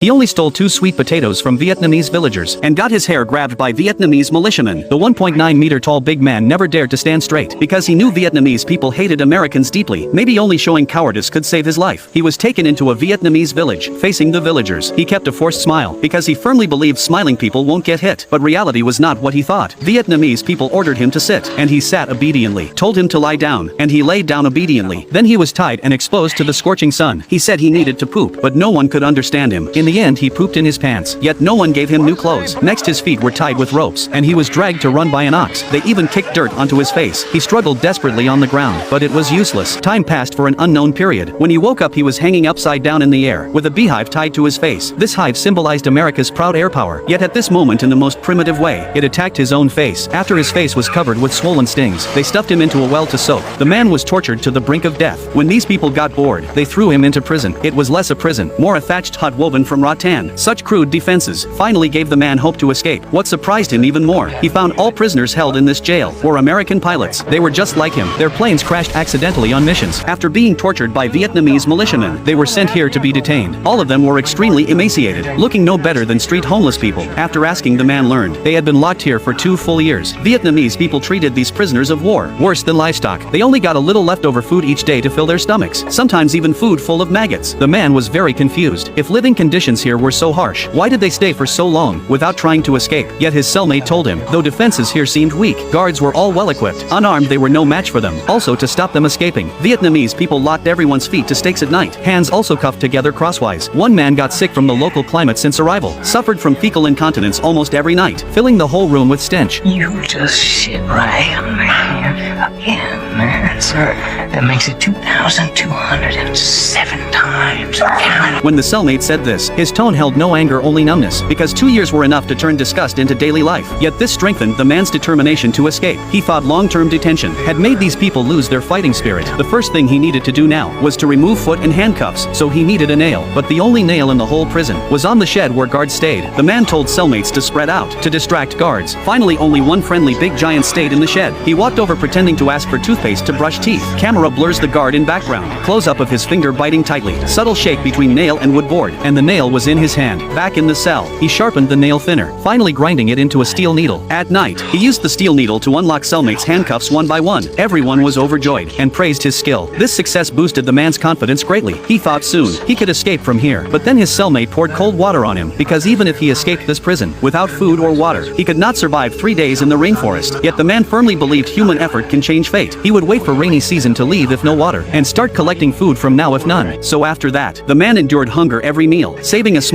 He only stole 2 sweet potatoes from Vietnamese villagers and got his hair grabbed by Vietnamese militiamen. The 1.9-meter-tall big man never dared to stand straight because he knew Vietnamese people hated Americans deeply. Maybe only showing cowardice could save his life. He was taken into a Vietnamese village, facing the villagers. He kept a forced smile because he firmly believed smiling people won't get hit. But reality was not what he thought. Vietnamese people ordered him to sit, and he sat obediently. Told him to lie down, and he laid down obediently. Then he was tied and exposed to the scorching sun. He said he needed to poop, but no one could understand him. In the end, he pooped in his pants, yet no one gave him new clothes. Next, his feet were tied with ropes, and he was dragged to run by an ox. They even kicked dirt onto his face. He struggled desperately on the ground, but it was useless. Time passed for an unknown period. When he woke up, he was hanging upside down in the air, with a beehive tied to his face. This hive symbolized America's proud air power, yet at this moment, in the most primitive way, it attacked his own face. After his face was covered with swollen stings, they stuffed him into a well to soak. The man was tortured to the brink of death. When these people got bored, they threw him into prison. It was less a prison, more a thatched hut woven from rattan. Such crude defenses finally gave the man hope to escape. What surprised him even more, he found all prisoners held in this jail were American pilots. They were just like him. Their planes crashed accidentally on missions. After being tortured by Vietnamese militiamen, they were sent here to be detained. All of them were extremely emaciated, looking no better than street homeless people. After asking, the man learned they had been locked here for 2 full years. Vietnamese people treated these prisoners of war worse than livestock. They only got a little leftover food each day to fill their stomachs, sometimes even food full of maggots. The man was very confused. If living conditions here were so harsh, why did they stay for so long without trying to escape? Yet his cellmate told him, though defenses here seemed weak, guards were all well equipped. Unarmed, they were no match for them. Also, to stop them escaping, Vietnamese people locked everyone's feet to stakes at night, hands also cuffed together crosswise. One man got sick from the local climate since arrival, suffered from fecal incontinence almost every night, filling the whole room with stench. You just shit right on there again, sir. That makes it 2,207 times. Count. When the cellmate said this, his tone held no anger, only numbness, because 2 years were enough to turn disgust into daily life. Yet this strengthened the man's determination to escape. He thought long-term detention had made these people lose their fighting spirit. The first thing he needed to do now was to remove foot and handcuffs, so he needed a nail. But the only nail in the whole prison was on the shed where guards stayed. The man told cellmates to spread out, to distract guards. Finally, only one friendly big giant stayed in the shed. He walked over pretending to ask for toothpaste to brush teeth. Camera blurs the guard in background. Close-up of his finger biting tightly. Subtle shake between nail and wood board, and the nail was in his hand. Back in the cell, he sharpened the nail thinner, finally grinding it into a steel needle. At night, he used the steel needle to unlock cellmates' handcuffs one by one. Everyone was overjoyed and praised his skill. This success boosted the man's confidence greatly. He thought soon he could escape from here. But then his cellmate poured cold water on him, because even if he escaped this prison without food or water, he could not survive 3 days in the rainforest. Yet the man firmly believed human effort can change fate. He would wait for rainy season to leave if no water, and start collecting food from now if none. So after that, the man endured hunger every meal, saving a small